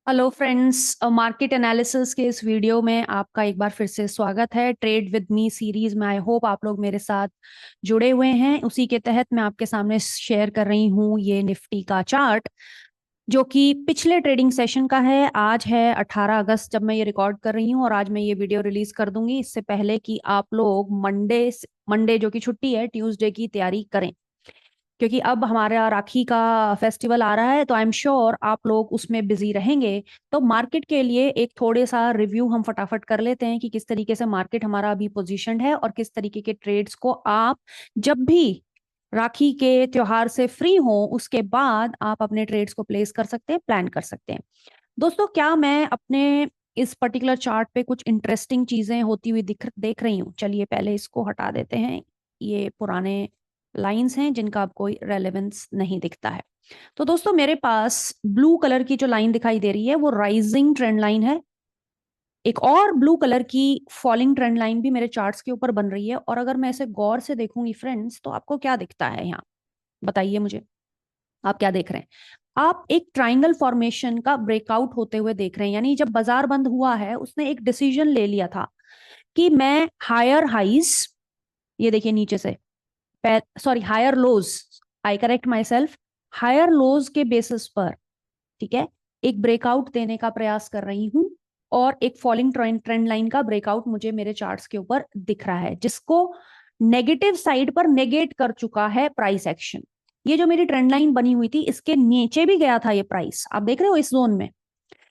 Hello friends, market analysis के इस video में आपका एक बार फिर से स्वागत है। ट्रेड विद मी सीरीज में आई होप आप लोग मेरे साथ जुड़े हुए हैं। उसी के तहत मैं आपके सामने शेयर कर रही हूँ ये निफ्टी का चार्ट, जो कि पिछले ट्रेडिंग सेशन का है। आज है 18 अगस्त जब मैं ये रिकॉर्ड कर रही हूँ, और आज मैं ये वीडियो रिलीज कर दूंगी इससे पहले कि आप लोग मंडे जो कि छुट्टी है, ट्यूसडे की तैयारी करें, क्योंकि अब हमारा राखी का फेस्टिवल आ रहा है, तो आई एम श्योर आप लोग उसमें बिजी रहेंगे। तो मार्केट के लिए एक थोड़े सा रिव्यू हम फटाफट कर लेते हैं कि किस तरीके से मार्केट हमारा अभी पोजीशनड है, और किस तरीके के ट्रेड्स को आप जब भी राखी के त्योहार से फ्री हो उसके बाद आप अपने ट्रेड्स को प्लेस कर सकते हैं, प्लान कर सकते हैं। दोस्तों, क्या मैं अपने इस पर्टिकुलर चार्ट पे कुछ इंटरेस्टिंग चीजें होती हुई देख रही हूँ? चलिए पहले इसको हटा देते हैं। ये पुराने लाइंस हैं जिनका अब कोई रेलेवेंस नहीं दिखता है। तो दोस्तों, मेरे पास ब्लू कलर की जो लाइन दिखाई दे रही है वो राइजिंग ट्रेंड लाइन है। एक और ब्लू कलर की फॉलिंग ट्रेंड लाइन भी मेरे चार्ट्स के ऊपर बन रही है। और अगर मैं इसे गौर से देखूंगी फ्रेंड्स, तो आपको क्या दिखता है यहाँ? बताइए मुझे, आप क्या देख रहे हैं? आप एक ट्राइंगल फॉर्मेशन का ब्रेकआउट होते हुए देख रहे हैं। यानी जब बाजार बंद हुआ है, उसने एक डिसीजन ले लिया था कि मैं हायर हाइज, ये देखिए नीचे से, sorry higher lows, I correct my self, higher lows के बेसिस पर, ठीक है, एक ब्रेकआउट देने का प्रयास कर रही हूं। और एक फॉलिंग ट्रेंड लाइन का ब्रेकआउट मुझे मेरे चार्ट्स के ऊपर दिख रहा है, जिसको नेगेटिव साइड पर नेगेट कर चुका है प्राइस एक्शन। ये जो मेरी ट्रेंड लाइन बनी हुई थी, इसके नीचे भी गया था ये प्राइस, आप देख रहे हो इस जोन में।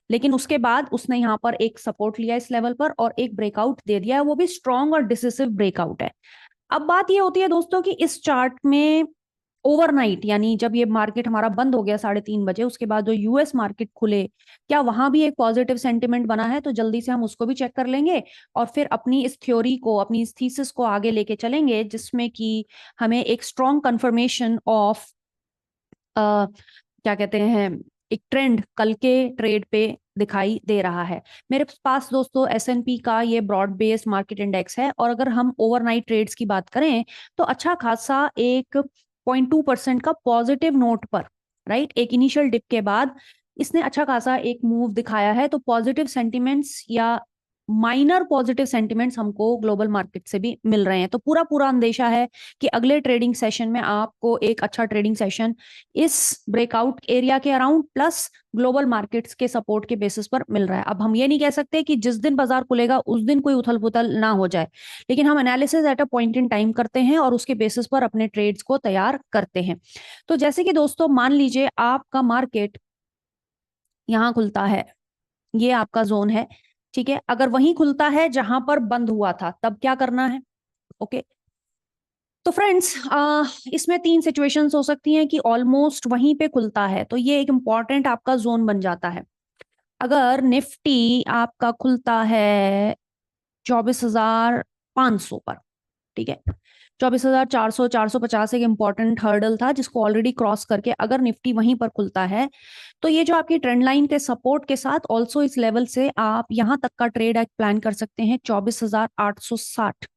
लेकिन उसके बाद उसने यहाँ पर एक सपोर्ट लिया इस लेवल पर और एक ब्रेकआउट दे दिया है, वो भी स्ट्रॉन्ग और डिसिसिव ब्रेकआउट है। अब बात ये होती है दोस्तों कि इस चार्ट में ओवरनाइट, यानी जब ये मार्केट हमारा बंद हो गया 3:30 बजे, उसके बाद जो यूएस मार्केट खुले, क्या वहां भी एक पॉजिटिव सेंटिमेंट बना है? तो जल्दी से हम उसको भी चेक कर लेंगे, और फिर अपनी इस थ्योरी को, अपनी इस थीसिस को आगे लेके चलेंगे, जिसमें कि हमें एक स्ट्रॉन्ग कंफर्मेशन ऑफ क्या कहते हैं, एक ट्रेंड कल के ट्रेड पे दिखाई दे रहा है। मेरे पास दोस्तों एसएनपी का ये ब्रॉड बेस्ड मार्केट इंडेक्स है, और अगर हम ओवरनाइट ट्रेड्स की बात करें तो अच्छा खासा एक 0.2% का पॉजिटिव नोट पर, राइट, एक इनिशियल डिप के बाद इसने अच्छा खासा एक मूव दिखाया है। तो पॉजिटिव सेंटिमेंट्स या माइनर पॉजिटिव सेंटिमेंट्स हमको ग्लोबल मार्केट से भी मिल रहे हैं। तो पूरा पूरा अंदेशा है कि अगले ट्रेडिंग सेशन में आपको एक अच्छा ट्रेडिंग सेशन इस ब्रेकआउट एरिया के अराउंड प्लस ग्लोबल मार्केट्स के सपोर्ट के बेसिस पर मिल रहा है। अब हम ये नहीं कह सकते कि जिस दिन बाजार खुलेगा उस दिन कोई उथल पुथल ना हो जाए, लेकिन हम analysis at a point in time करते हैं और उसके बेसिस पर अपने ट्रेड्स को तैयार करते हैं। तो जैसे कि दोस्तों, मान लीजिए आपका मार्केट यहाँ खुलता है, ये आपका जोन है, ठीक है। अगर वहीं खुलता है जहां पर बंद हुआ था, तब क्या करना है? ओके, तो फ्रेंड्स, इसमें तीन सिचुएशंस हो सकती हैं कि ऑलमोस्ट वहीं पे खुलता है, तो ये एक इंपॉर्टेंट आपका जोन बन जाता है। अगर निफ्टी आपका खुलता है 24,500 पर, ठीक है, 24,400 450 एक इंपॉर्टेंट हर्डल था जिसको ऑलरेडी क्रॉस करके अगर निफ्टी वहीं पर खुलता है, तो ये जो आपकी ट्रेंड लाइन के सपोर्ट के साथ ऑल्सो इस लेवल से आप यहां तक का ट्रेड एक प्लान कर सकते हैं 24,860।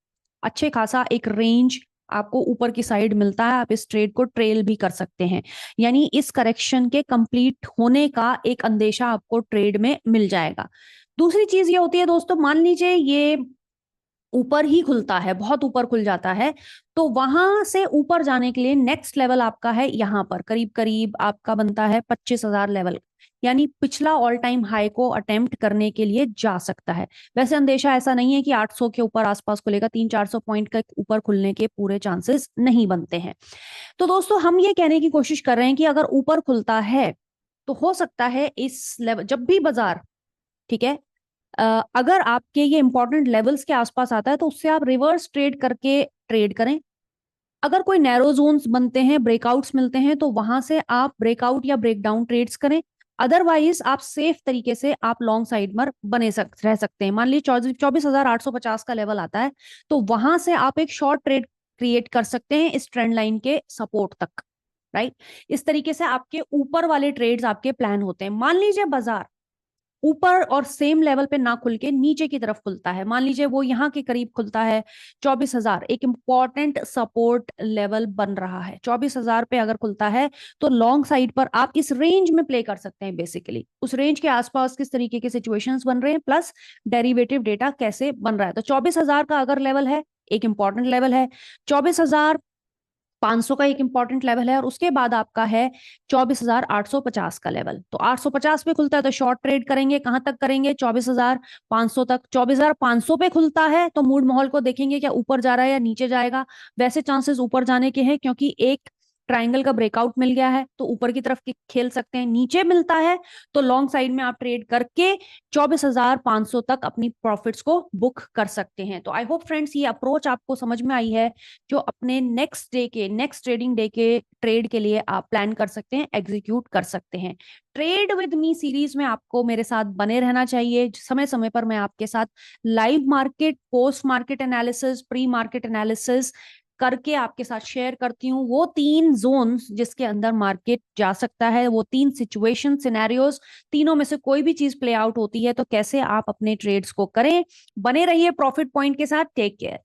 अच्छे खासा एक रेंज आपको ऊपर की साइड मिलता है, आप इस ट्रेड को ट्रेल भी कर सकते हैं। यानी इस करेक्शन के कंप्लीट होने का एक अंदेशा आपको ट्रेड में मिल जाएगा। दूसरी चीज ये होती है दोस्तों, मान लीजिए ये ऊपर ही खुलता है, बहुत ऊपर खुल जाता है, तो वहां से ऊपर जाने के लिए नेक्स्ट लेवल आपका है यहां पर, करीब करीब आपका बनता है 25,000 लेवल। यानी पिछला ऑल टाइम हाई को अटेम्प्ट करने के लिए जा सकता है। वैसे अंदेशा ऐसा नहीं है कि 800 के ऊपर आसपास खुलेगा, 300-400 पॉइंट का ऊपर खुलने के पूरे चांसेस नहीं बनते हैं। तो दोस्तों, हम ये कहने की कोशिश कर रहे हैं कि अगर ऊपर खुलता है तो हो सकता है इस लेवल, जब भी बाजार, ठीक है, अगर आपके ये इंपॉर्टेंट लेवल्स के आसपास आता है तो उससे आप रिवर्स ट्रेड करके ट्रेड करें। अगर कोई नैरो जोन्स बनते हैं, ब्रेकआउट्स मिलते हैं, तो वहां से आप ब्रेकआउट या ब्रेकडाउन ट्रेड्स करें। अदरवाइज आप सेफ तरीके से आप लॉन्ग साइड में रह सकते हैं। मान लीजिए 24,850 का लेवल आता है, तो वहां से आप एक शॉर्ट ट्रेड क्रिएट कर सकते हैं इस ट्रेंड लाइन के सपोर्ट तक, राइट। इस तरीके से आपके ऊपर वाले ट्रेड्स आपके प्लान होते हैं। मान लीजिए बाजार ऊपर और सेम लेवल पे ना खुल के नीचे की तरफ खुलता है, मान लीजिए वो यहाँ के करीब खुलता है 24,000, एक इंपॉर्टेंट सपोर्ट लेवल बन रहा है 24,000 पे अगर खुलता है तो लॉन्ग साइड पर आप इस रेंज में प्ले कर सकते हैं। बेसिकली उस रेंज के आसपास किस तरीके के सिचुएशंस बन रहे हैं प्लस डेरिवेटिव डेटा कैसे बन रहा है। तो 24,000 का अगर लेवल है, एक इंपॉर्टेंट लेवल है, 24,500 का एक इंपॉर्टेंट लेवल है, और उसके बाद आपका है 24,850 का लेवल। तो 850 पे खुलता है तो शॉर्ट ट्रेड करेंगे, कहां तक करेंगे, 24,500 तक। 24,500 पे खुलता है तो मूड माहौल को देखेंगे क्या ऊपर जा रहा है या नीचे जाएगा। वैसे चांसेस ऊपर जाने के हैं क्योंकि एक ट्राइंगल का ब्रेकआउट मिल गया है तो ऊपर की तरफ खेल सकते हैं। नीचे मिलता है तो लॉन्ग साइड में आप ट्रेड करके 24,500 तक अपनी प्रॉफिट्स को बुक कर सकते हैं। तो आई होप फ्रेंड्स ये अप्रोच आपको समझ में आई है, जो अपने नेक्स्ट ट्रेडिंग डे के ट्रेड के लिए आप प्लान कर सकते हैं, एग्जीक्यूट कर सकते हैं। ट्रेड विद मी सीरीज में आपको मेरे साथ बने रहना चाहिए। समय समय पर मैं आपके साथ live market, post market analysis, pre market analysis करके आपके साथ शेयर करती हूँ। वो 3 जोन्स जिसके अंदर मार्केट जा सकता है, वो 3 सिचुएशन सिनेरियोज, तीनों में से कोई भी चीज प्ले आउट होती है तो कैसे आप अपने ट्रेड्स को करें। बने रहिए प्रॉफिट पॉइंट के साथ। Take care.